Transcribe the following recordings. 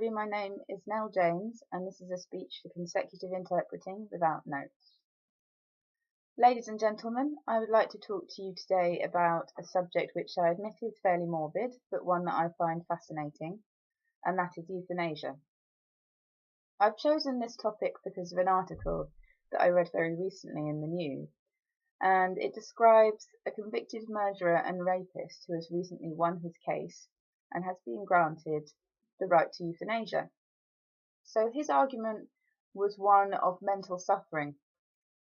My name is Nell James, and this is a speech for consecutive interpreting without notes. Ladies and gentlemen, I would like to talk to you today about a subject which I admit is fairly morbid, but one that I find fascinating, and that is euthanasia. I've chosen this topic because of an article that I read very recently in the news, and it describes a convicted murderer and rapist who has recently won his case and has been granted the right to euthanasia. So his argument was one of mental suffering.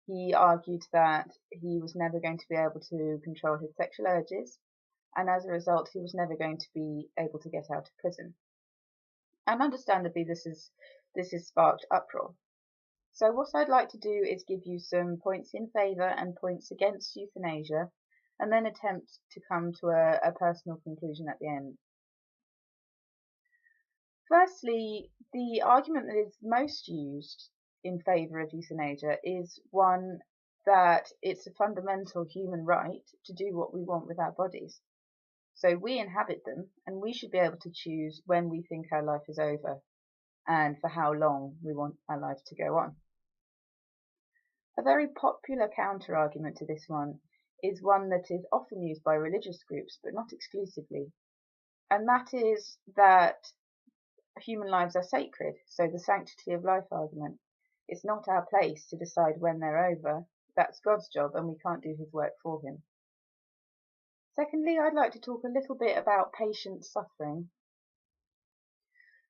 He argued that he was never going to be able to control his sexual urges, and as a result he was never going to be able to get out of prison. And understandably this has sparked uproar. So what I'd like to do is give you some points in favour and points against euthanasia, and then attempt to come to a personal conclusion at the end. Firstly, the argument that is most used in favour of euthanasia is one that it's a fundamental human right to do what we want with our bodies. So we inhabit them, and we should be able to choose when we think our life is over and for how long we want our lives to go on. A very popular counter-argument to this one is one that is often used by religious groups, but not exclusively, and that is that human lives are sacred, so the sanctity of life argument. It's not our place to decide when they're over. That's God's job, and we can't do his work for him. Secondly, I'd like to talk a little bit about patient suffering.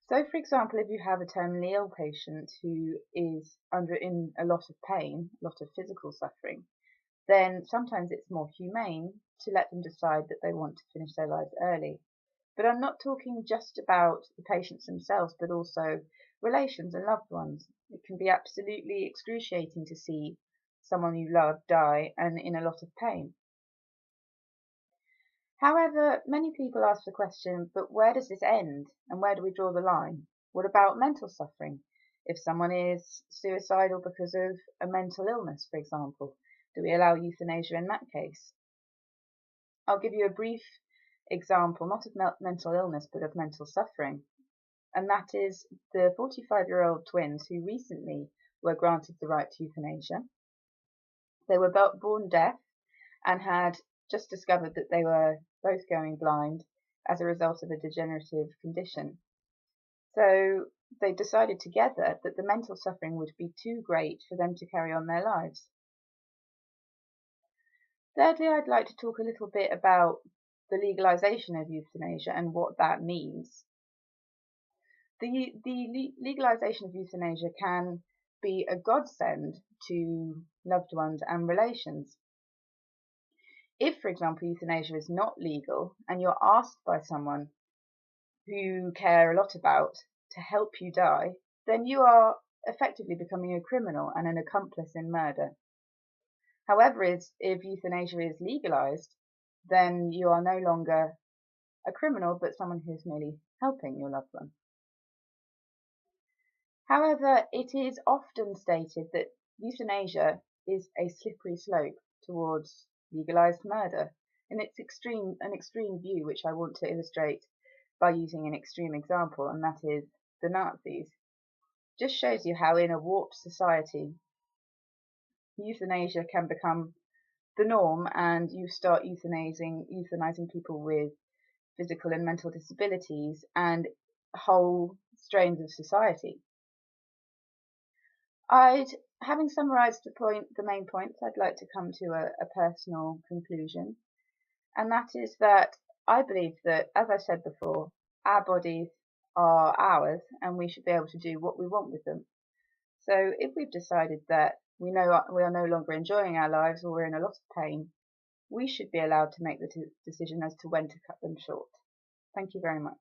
So, for example, if you have a terminally ill patient who is in a lot of pain, a lot of physical suffering, then sometimes it's more humane to let them decide that they want to finish their lives early. But I'm not talking just about the patients themselves, but also relations and loved ones. It can be absolutely excruciating to see someone you love die and in a lot of pain. However, many people ask the question, but where does this end, and where do we draw the line? What about mental suffering? If someone is suicidal because of a mental illness, for example, do we allow euthanasia in that case? I'll give you a brief example, not of mental illness, but of mental suffering, and that is the 45-year-old twins who recently were granted the right to euthanasia. They were born deaf and had just discovered that they were both going blind as a result of a degenerative condition. So they decided together that the mental suffering would be too great for them to carry on their lives. Thirdly, I'd like to talk a little bit about the legalization of euthanasia and what that means. The legalization of euthanasia can be a godsend to loved ones and relations. If, for example, euthanasia is not legal and you're asked by someone who you care a lot about to help you die, then you are effectively becoming a criminal and an accomplice in murder. However, if euthanasia is legalized, then you are no longer a criminal, but someone who's merely helping your loved one. However, it is often stated that euthanasia is a slippery slope towards legalized murder, and it's an extreme view which I want to illustrate by using an extreme example, and that is the Nazis. Just shows you how in a warped society euthanasia can become the norm, and you start euthanizing people with physical and mental disabilities and whole strains of society. Having summarised the main points, I'd like to come to a personal conclusion, and that is that I believe that, as I said before, our bodies are ours and we should be able to do what we want with them. So if we've decided that we are no longer enjoying our lives or we're in a lot of pain, we should be allowed to make the decision as to when to cut them short. Thank you very much.